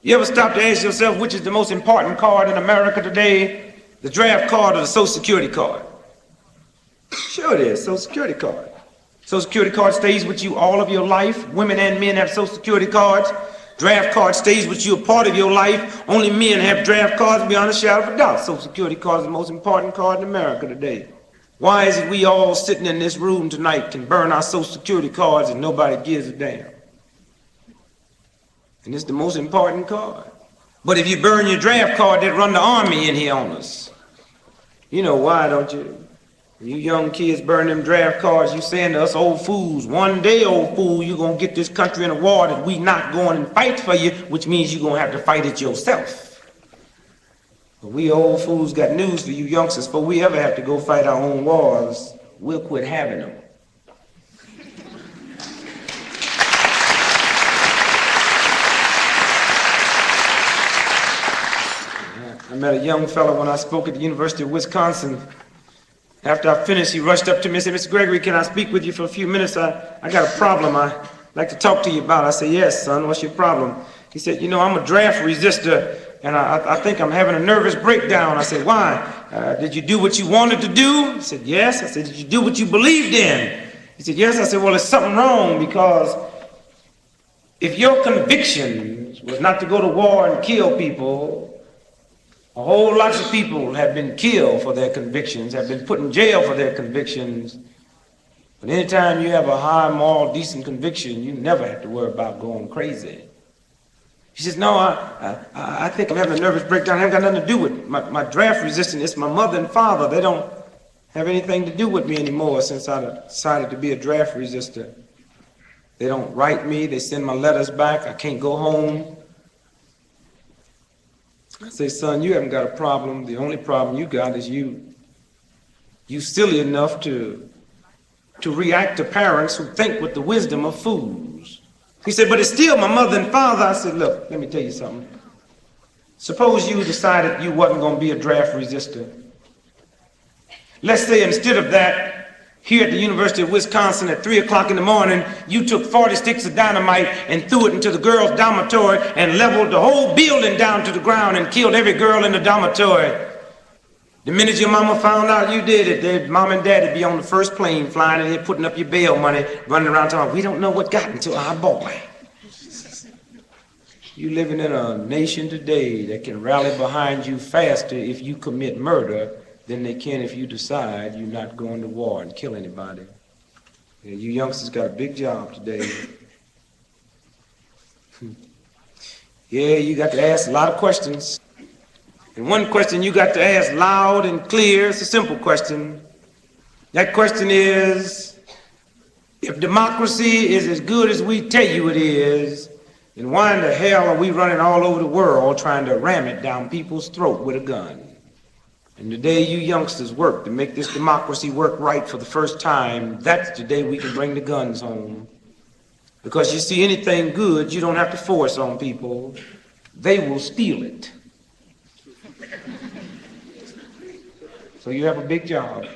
You ever stop to ask yourself which is the most important card in America today? The draft card or the Social Security card? Sure it is, Social Security card. Social Security card stays with you all of your life. Women and men have Social Security cards. Draft card stays with you a part of your life. Only men have draft cards beyond a shadow of a doubt. Social Security card is the most important card in America today. Why is it we all sitting in this room tonight can burn our Social Security cards and nobody gives a damn? And it's the most important card. But if you burn your draft card, they'd run the army in here on us. You know why, don't you? You young kids burn them draft cards, you saying to us old fools, one day, old fool, you're going to get this country in a war that we not going and fight for you, which means you're going to have to fight it yourself. But we old fools got news for you youngsters. Before we ever have to go fight our own wars, we'll quit having them. I met a young fellow when I spoke at the University of Wisconsin. After I finished, he rushed up to me and said, "Mr. Gregory, can I speak with you for a few minutes? I got a problem I'd like to talk to you about." I said, "Yes, son, what's your problem?" He said, "You know, I'm a draft resistor, and I think I'm having a nervous breakdown." I said, "Why? Did you do what you wanted to do?" He said, "Yes." I said, "Did you do what you believed in?" He said, "Yes." I said, "Well, there's something wrong, because if your conviction was not to go to war and kill people, a whole lot of people have been killed for their convictions, have been put in jail for their convictions. But anytime you have a high, moral, decent conviction, you never have to worry about going crazy." He says, "No, I think I'm having a nervous breakdown. I haven't got nothing to do with it. My draft resistance. It's my mother and father. They don't have anything to do with me anymore since I decided to be a draft resistor. They don't write me. They send my letters back. I can't go home." I say, "Son, you haven't got a problem. The only problem you got is you silly enough to react to parents who think with the wisdom of fools." He said, "But it's still my mother and father." I said, "Look, let me tell you something. Suppose you decided you wasn't going to be a draft resistor. Let's say instead of that, here at the University of Wisconsin at 3 o'clock in the morning, you took 40 sticks of dynamite and threw it into the girls' dormitory and leveled the whole building down to the ground and killed every girl in the dormitory. The minute your mama found out you did it, their mom and dad would be on the first plane flying in here putting up your bail money, running around talking, 'We don't know what got into our boy.' You living in a nation today that can rally behind you faster if you commit murder than they can if you decide you're not going to war and kill anybody. Yeah, you youngsters got a big job today. Yeah, you got to ask a lot of questions. And one question you got to ask loud and clear, it's a simple question. That question is, if democracy is as good as we tell you it is, then why in the hell are we running all over the world trying to ram it down people's throat with a gun? And the day you youngsters work to make this democracy work right for the first time, that's the day we can bring the guns home. Because you see, anything good, you don't have to force on people. They will steal it. So you have a big job.